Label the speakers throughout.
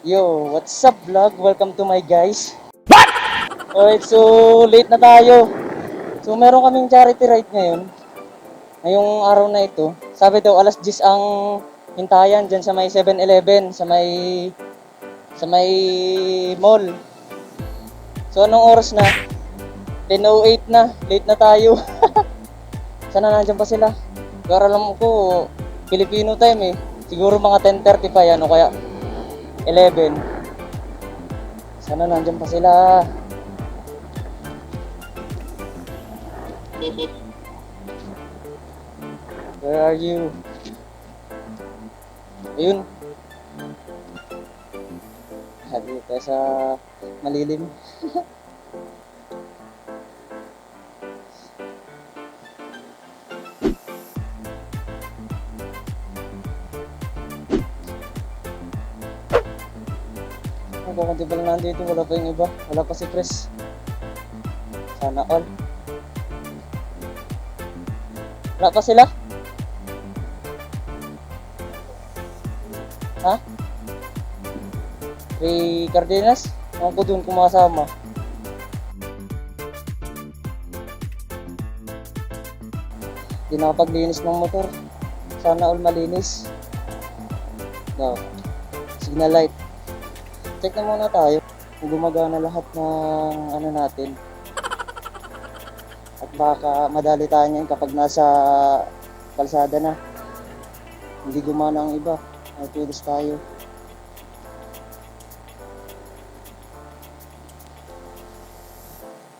Speaker 1: Yo, what's up vlog? Welcome to my guys. Alright, so late na tayo. So meron kaming charity ride ngayon. Ngayong araw na ito. Sabi daw alas 10 ang hintayan dyan sa may 7-Eleven, sa may mall. So anong oras na? 10:08 na. Late na tayo. Sana nandiyan pa sila? Pero alam ko, Filipino time eh. Siguro mga 10:30 pa yan o kaya 11. Sana nandiyan pa sila. Where are you? Ayun. Sabi tayo sa malilim. Kukunti pa lang nandito, wala pa yung iba. Wala pa si Chris. Sana all. Wala pa sila? Ha? Ray Cardenas? Ako ko dun kumakasama. Hindi nakapaglinis ng motor. Sana all malinis. No. Signal light. Check na muna tayo kung gumagana lahat ng ano natin. At baka madali tayo niyan kapag nasa kalsada na. Hindi gumana ang iba. Ay, tulis tayo.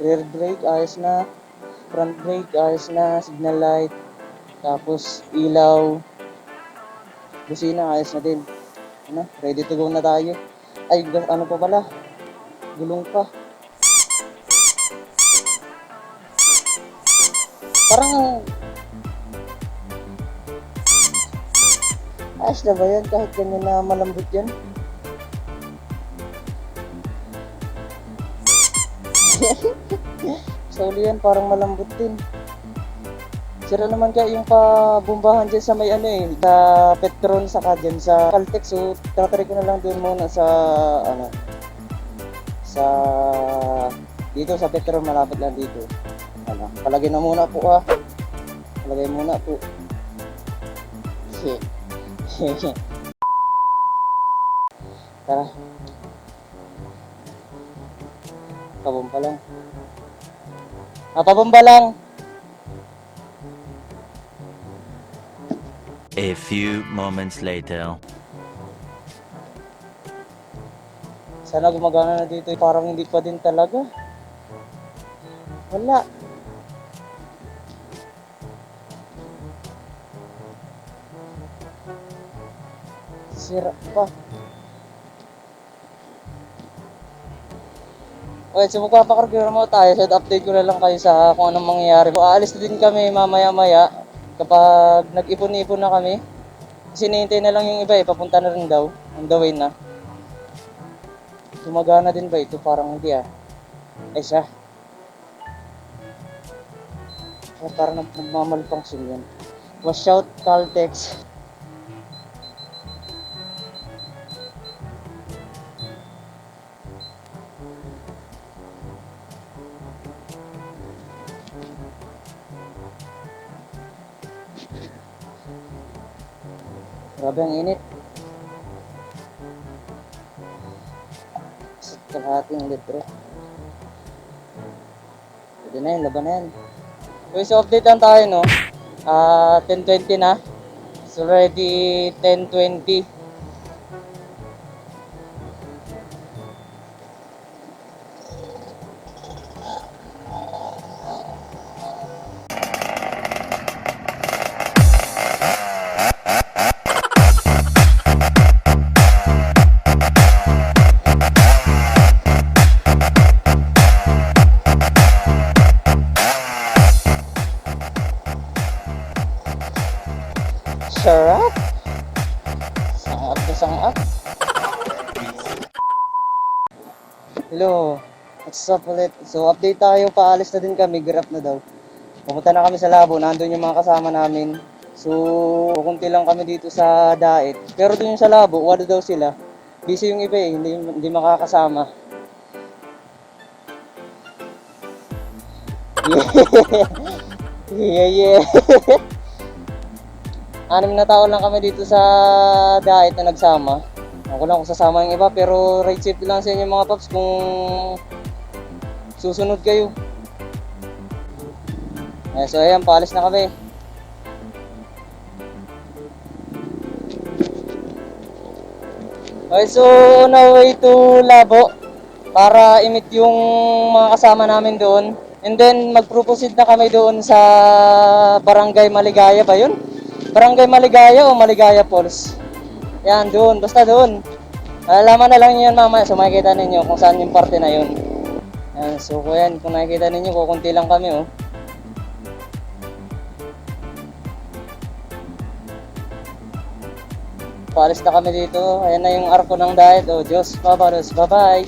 Speaker 1: Rear brake, ayos na. Front brake, ayos na. Signal light. Tapos, ilaw. Busina, ayos na din. Ano? Ready to go na tayo. Ay, ano pa pala? Gulong pa. Parang ayos na ba yan? Kahit ganyan na malambot yan? Sa uli yan, parang malambot din. Sira naman kaya yung pabumbahan dyan sa may ano eh, sa Petron saka dyan sa Caltex. So, tatry ko na lang doon muna sa ano, sa dito sa Petron, malapit lang dito. Ano, palagay na muna po ah. Palagay muna po. Tara. Pabomba lang. Pabomba lang.
Speaker 2: A few moments later.
Speaker 1: Sana gumagana na dito. Parang hindi pa din talaga. Wala. Sira pa. Okay, so magpapakarga mo tayo. So update ko na lang kayo sa kung anong mangyayari. Aalis din kami mamaya-maya kapag nag-ipon-ipon na kami. Kasi hinihintay na lang yung iba eh. Papunta na rin daw. On the way na. Gumagana din ba ito? Parang hindi ah. Ay siya. Parang nagmamalfunction yan. Wash out Caltex. Grabe ang init. Sa kalahating litro. Pwede na yun, laban na yan. Okay, so update lang tayo no. 10:20 na. It's already 10:20. Sarap! Sangap na sangap. Hello, what's up ulit? So update tayo, paalis na din kami, grab na daw. Pumunta na kami sa labo, nandun yung mga kasama namin. So, kunti lang kami dito sa Daet. Pero dun yung sa labo, wala daw sila. Busy yung iba eh, hindi makakasama. Yeah, yeah. 6 na tao lang kami dito sa diet na nagsama. Ako lang kung sasama yung iba, pero ride safety lang sa inyo mga paps kung susunod kayo. So ayan, paalis na kami. Okay, so on our way to Labo para i-meet yung mga kasama namin doon. And then mag-proceed na kami doon sa Barangay Maligaya ba yun? Barangay Maligaya o Maligaya Falls? Yan, doon. Basta doon. Alaman na lang yan mamaya. So makikita ninyo kung saan yung parte na yun. Yan, so yan, kung nakikita ninyo, kukunti lang kami oh. Paalis na kami dito. Ayan na yung arko ng diet. Oh, Diyos, babalos. Bye-bye.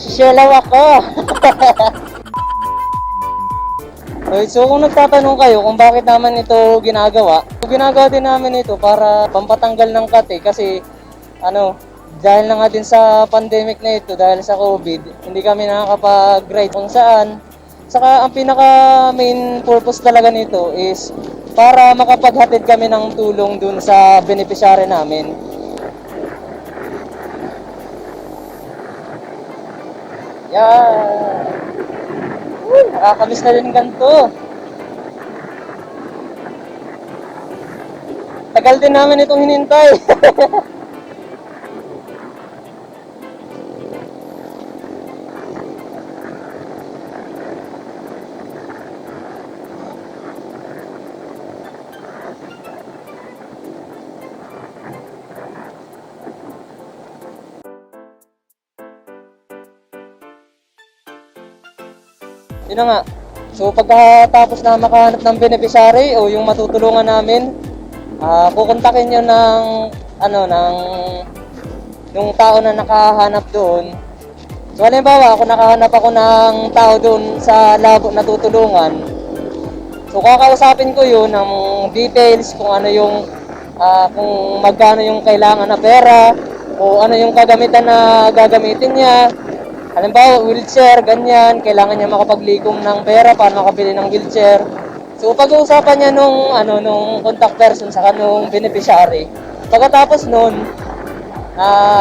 Speaker 1: Sishelaw ako. Okay, so kung nagtatanong kayo kung bakit naman ito ginagawa din namin ito para pampatanggal ng kate kasi dahil na nga din sa pandemic na ito, dahil sa COVID, hindi kami nakakapag-ride kung saan. Saka ang pinaka main purpose talaga nito is para makapaghatid kami ng tulong dun sa beneficiary namin. Yeah. Nakakamiss na rin ganito. Tagal din namin itong hinintay. Yun na nga. So pagkatapos na makahanap ng beneficiary o yung matutulungan namin, kukontakin nyo ng yung tao na nakahanap doon. So halimbawa, ako nakahanap ako ng tao doon sa labo na tutulungan. So kakausapin ko yun ng details kung ano yung kung magkano yung kailangan na pera o ano yung kagamitan na gagamitin niya. Halimbawa, wheelchair, ganyan, kailangan niya makapaglikom ng pera para makabili ng wheelchair. So pag-uusapan niya nung contact person sa kanong beneficiary. Pagkatapos nun,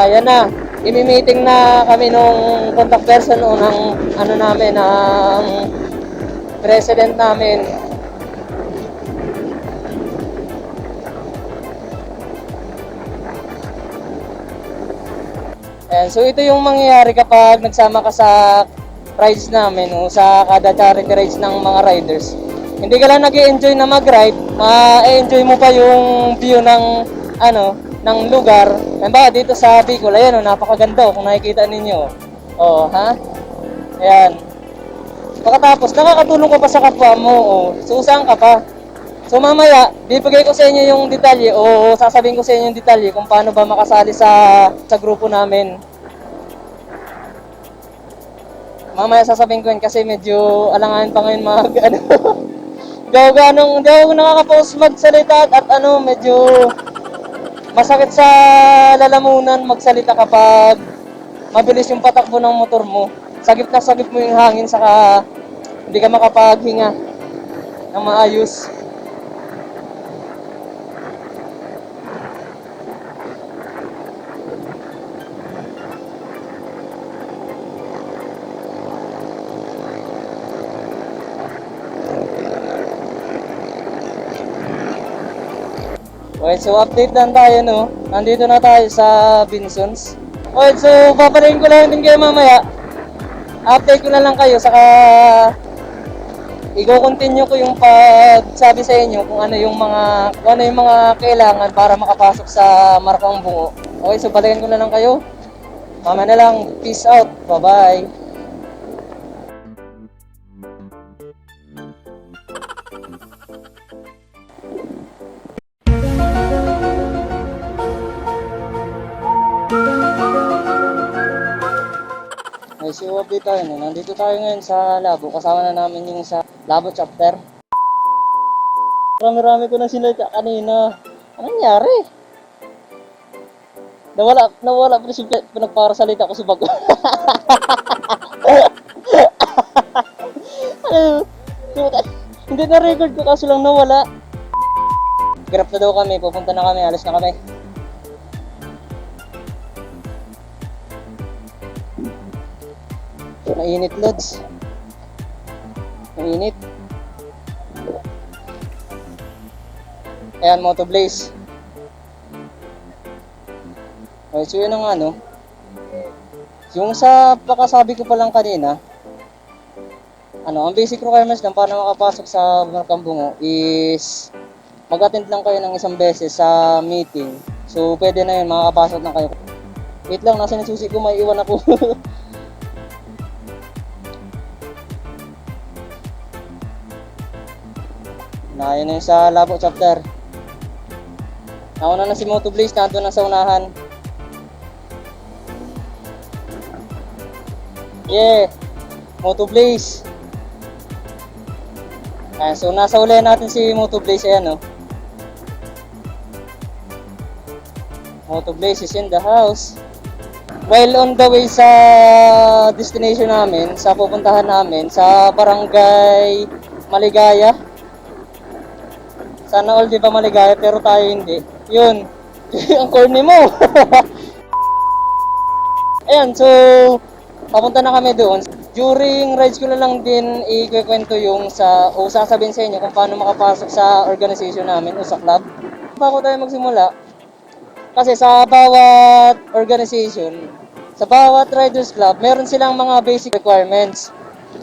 Speaker 1: yan na, imi-meeting na kami nung contact person o ng ng president namin. And so ito yung mangyayari kapag nagsama ka sa rides namin o sa kada charity rides ng mga riders. Hindi ka lang nag-enjoy na mag-ride, ma-enjoy mo pa yung view ng ng lugar. Halimbawa dito sa Bicol, ayan napakaganda kung nakikita ninyo. Oh, ha? Ayan. Pagkatapos, nakakatulong ka pa sa kapwa mo, susang ka pa. So mamaya, bibigay ko sa inyo yung detalye o sasabihin ko sa inyo yung detalye kung paano ba makasali sa grupo namin. Mamaya sasabihin ko yun kasi medyo alanganin pa ngayon hindi ako nakaka-post magsalita at medyo masakit sa lalamunan magsalita kapag mabilis yung patakbo ng motor mo. Sagip na sagip mo yung hangin saka hindi ka makapaghinga ng maayos. Okay, so update lang tayo Nandito na tayo sa Binsons. Okay, so paparin ko lang din kayo mamaya. Update ko na lang kayo saka i-continue ko yung pagsabi sa inyo kung ano yung mga kailangan para makapasok sa Markang Bungo. Okay, so balikan ko na lang kayo. Mamaya na lang. Peace out. Bye-bye. Okay, so update tayo Nandito tayo ngayon sa Labo. Kasama na namin yung sa Labo chapter. Marami-rami ko na sinalita kanina. Anong nangyari? Nawala pa rin siya pinagparasalita ko sa bago. Ano? Hindi na record ko kaso lang nawala. Grab na daw kami, pupunta na kami, alas na kami. Mainit, Lods. Mainit. Ayan, Moto Blaze. Okay, so yun ang ano. Yung sa pakasabi ko pa lang kanina, ang basic requirements lang para makapasok sa Marcambungo is mag-attend lang kayo ng isang beses sa meeting. So, pwede na yun, makakapasok na kayo. Wait lang, nasa nasusi ko, may iwan ako. Ayun na yun sa Labo chapter. Nauna na si Moto Blaze, nandun na sa unahan. Yeah, Moto Blaze. Ayan, so nasa uli natin si Moto Blaze, ayan, oh. Moto Blaze is in the house. While on the way sa destination namin, sa pupuntahan namin, sa Barangay Maligaya. Sana all di ba maligaya, pero tayo hindi. Yun, ang corny mo. Ayan, so papunta na kami doon. During rides ko na lang din ikikwento yung sasabihin sa inyo kung paano makapasok sa organization namin o sa club. Bago tayo magsimula, kasi sa bawat organization, sa bawat riders club, meron silang mga basic requirements.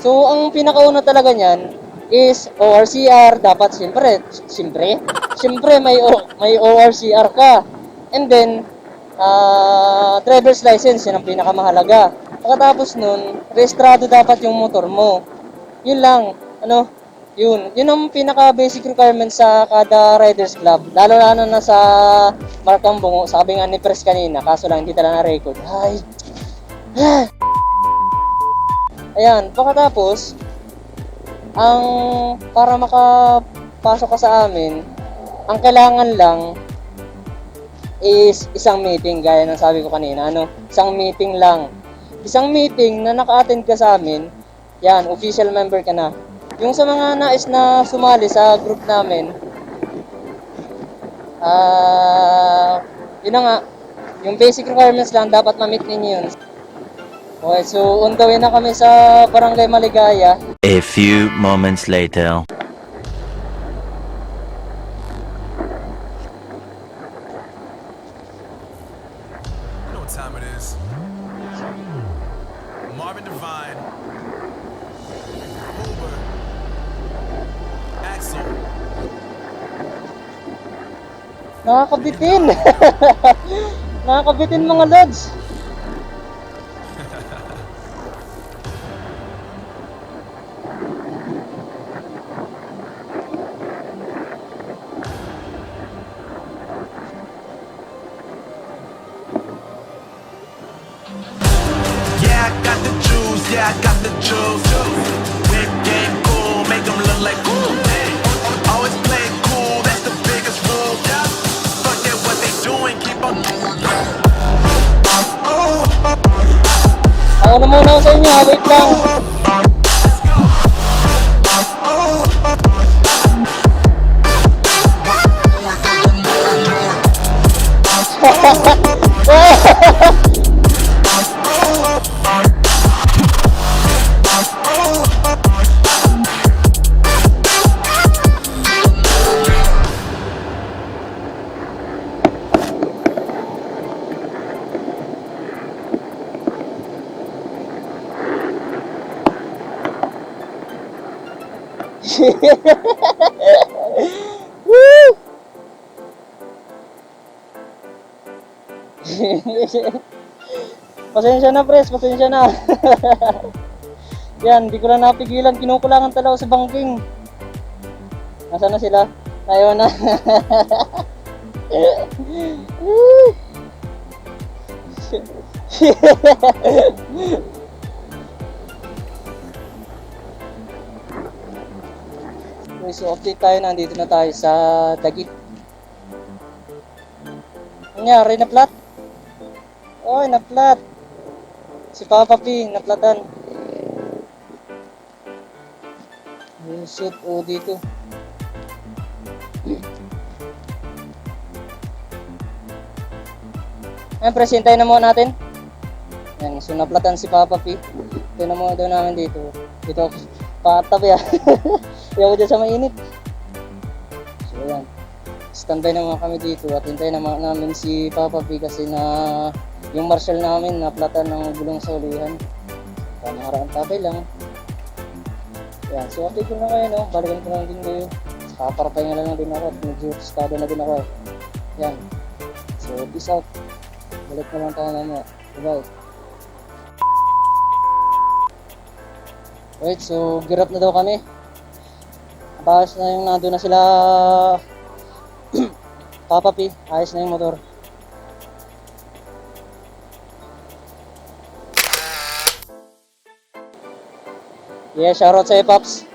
Speaker 1: So, ang pinakauna talaga niyan is ORCR. Dapat siyempre may ORCR ka. And then, driver's license, yun ang pinakamahalaga. Pagkatapos nun, rehistrado dapat yung motor mo. Yun lang, yun ang pinaka-basic requirement sa kada riders club. Lalo na sa Marcambungo, sabi nga ni Pres kanina, kaso lang hindi talaga na-record. Ayan, pagkatapos, para makapasok ka sa amin, ang kailangan lang is isang meeting, gaya ng sabi ko kanina, isang meeting lang. Isang meeting na naka-attend ka sa amin, yan, official member ka na. Yung sa mga nais na sumali sa group namin, yun na nga, yung basic requirements lang, dapat ma-meet ninyo yun. Okay, so on the way na kami sa Barangay Maligaya.
Speaker 2: A few moments later.
Speaker 3: You know what time it is. Marvin Devine, Uber, Axel.
Speaker 1: Nakakabitin! Nakakabitin mga lods!
Speaker 3: Yeah, I got the juice. Yeah, I got the juice. Big game cool, make them look like cool. Always play cool, that's the biggest rule. Forget what they doing, keep on.
Speaker 1: Ako na muna sa inyo, wait lang. Woo! Pasensya na, Pres, pasensya na. Yan, di ko na napigilan, kinukulangan talaga sa bangking. Nasaan na sila? Tayo na. Okay, so update tayo. Nandito na tayo sa Dagit. Nangyari, na-flat? Oy, na-flat. Si Papa P, na-flatan. Oh, shit, dito. Ayan, presentay na muna natin. Ayan, so na-flatan si Papa P. Ito na muna daw namin dito. Dito ako, patabi ah. Hindi ako dyan sa mainit. So ayan. Standby naman kami dito at hintayin naman namin si Papa P kasi na yung marshal namin na-flatan ng gulong sa ulihan. Kaya nakaraan tabay lang. Ayan, so update ko na kayo, no? Balikan ko lang din kayo. Kaparapay nga lang din ako at medyo estado na din ako. Ayan. So, peace out. Balik na lang tayo naman. Bye-bye. Wait, so gear up na daw kami. Ayos na yung nandun na sila Papa P. Ayos na yung motor. Yeah, shoutout sa'yo, Pops.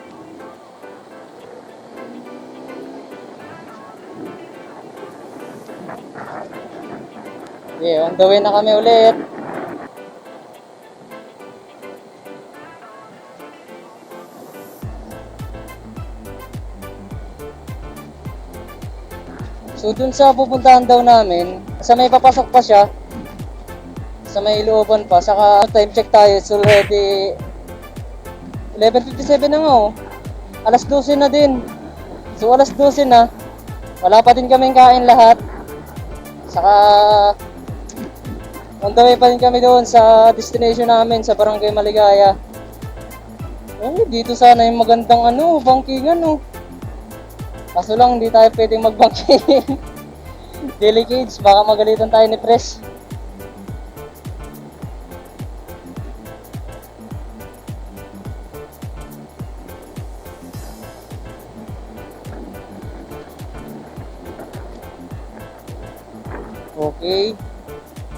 Speaker 1: Yeah, on the way na kami ulit. So dun sa pupuntahan daw namin, sa may papasok pa siya, sa may looban pa, saka time check tayo, it's already 11:57 na nga oh. Alas 12 na din. So alas 12 na, wala pa din kaming kain lahat. Saka on the way pa din kami doon sa destination namin sa Barangay Maligaya. Dito sana yung magandang bangkingan oh. Kaso lang hindi tayo pwedeng magbangking. Delicades, baka magalitan tayo ni Pres. Okay.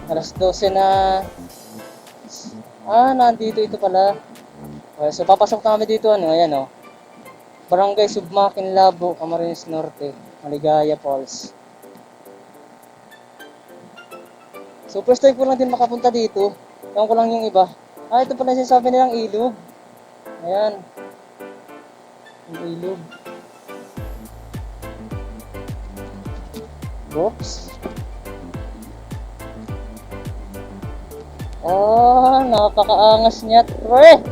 Speaker 1: Alas 12 na. Nandito ito pala. Okay, so papasok na kami dito ayan oh. Barangay Submakin Labo, Camarines Norte, Maligaya Falls. So first time ko lang din makapunta dito. Ewan ko lang yung iba. Ito pala yung sinasabi nilang ilog. Ayan. Yung ilog. Oops. Napakaangas niya, tre.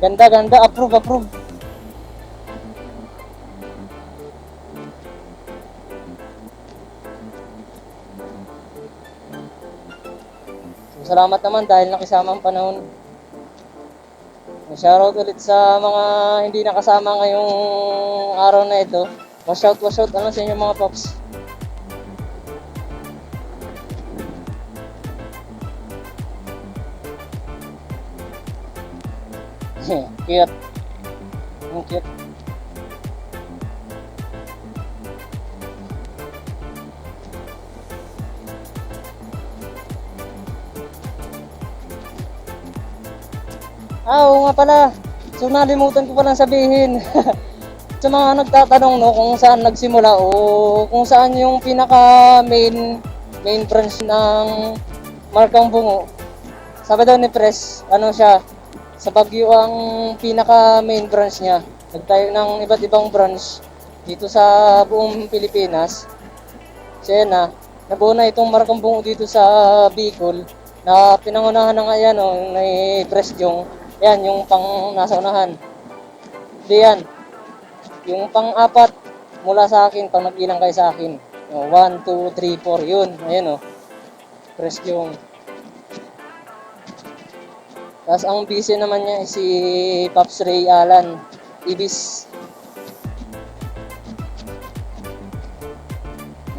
Speaker 1: Ganda, approve. So, salamat naman dahil nakisama ang panahon. Shoutout ulit sa mga hindi nakasama ngayong araw na ito. Wash out sa inyo mga pops. Cute. Ang cute. Oo nga pala. So nalimutan ko palang sabihin. Sa mga nagtatanong kung saan nagsimula o kung saan yung pinaka main branch ng Markang Bungo. Sabi daw ni Pres, siya, sa Baguio ang pinaka main branch niya. Nagtayo ng iba't ibang branch dito sa buong Pilipinas. So yan nabuo na itong Markang Bungo dito sa Bicol na pinangunahan ng ni Pres yung yan yung pang nasa unahan. Diyan. Yung pang-apat mula sa akin, pang nag-ilang kayo sa akin. 1, 2, 3, 4, yun. Ayan Pres yung. Tapos ang busy naman niya si Pops Ray Alan Ibis.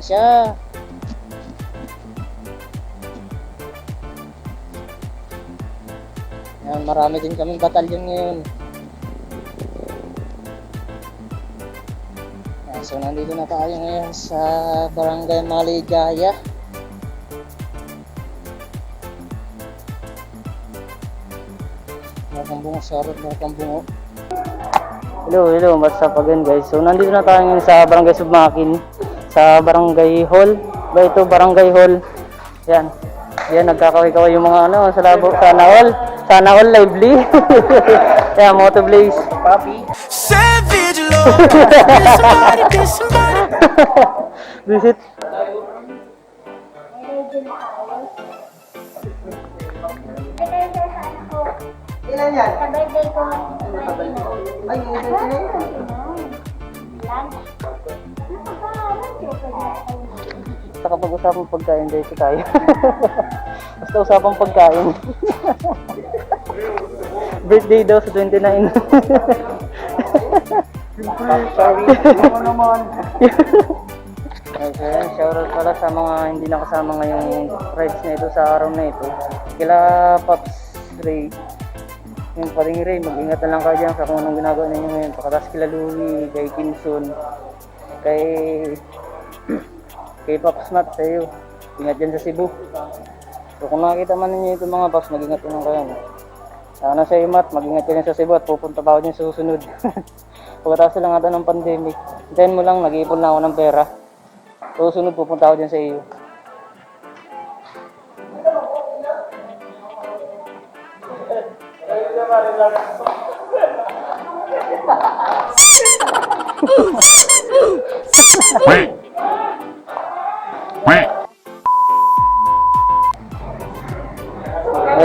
Speaker 1: Siya. Yan, marami din kaming batalyon ngayon. Yan, so nandito na tayo ngayon sa Barangay Maligaya. mga sarap na pambungo. Hello, what's up again guys? So nandito na tayo ngayon sa Barangay Submakin, sa Barangay Hall. Ba ito, Barangay Hall. Yan. Yan, nagkakaway-kaway yung mga sa labo. Sana all lively. Yan, Moto Blaze. Papi.
Speaker 3: Savage love. Be somebody.
Speaker 1: Visit.
Speaker 4: Ilan yan?
Speaker 5: Sa birthday ko.
Speaker 4: Ay, yung isa na yun.
Speaker 1: Basta kapag usapang pagkain, guys, tayo. Basta usapang pagkain. Birthday daw sa 29.
Speaker 4: Sorry, ano naman.
Speaker 1: Okay, shoutout pala sa mga hindi nakasama ngayong rides na ito sa araw na ito. Kila Pops Ray. Yung paring Ray, mag-ingat na lang kayo dyan sa kung anong ginagawa ninyo ngayon. Pagkatas kila Louie, kay Kinson, kay Pops Matt, sa iyo. Ingat dyan sa Cebu. So kung nakikita man ninyo ito mga Pops, mag-ingat na lang kayo. Sana sa iyo Matt, mag-ingat ka sa Cebu at pupunta pa ako dyan sa susunod. Pagkatapos lang ata ng pandemic, hintayin mo lang, nag-iipon na ako ng pera. Susunod pupunta ako dyan sa iyo.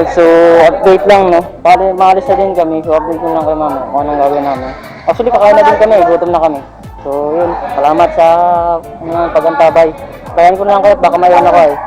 Speaker 1: So, update lang, no? Pali, maalis na din kami. So, update ko lang kay mama kung anong gawin namin. Actually, kakain na din kami. Gutom na kami. So, yun. Salamat sa pagantabay. Kayan ko na lang kayo. Baka mayon ako eh.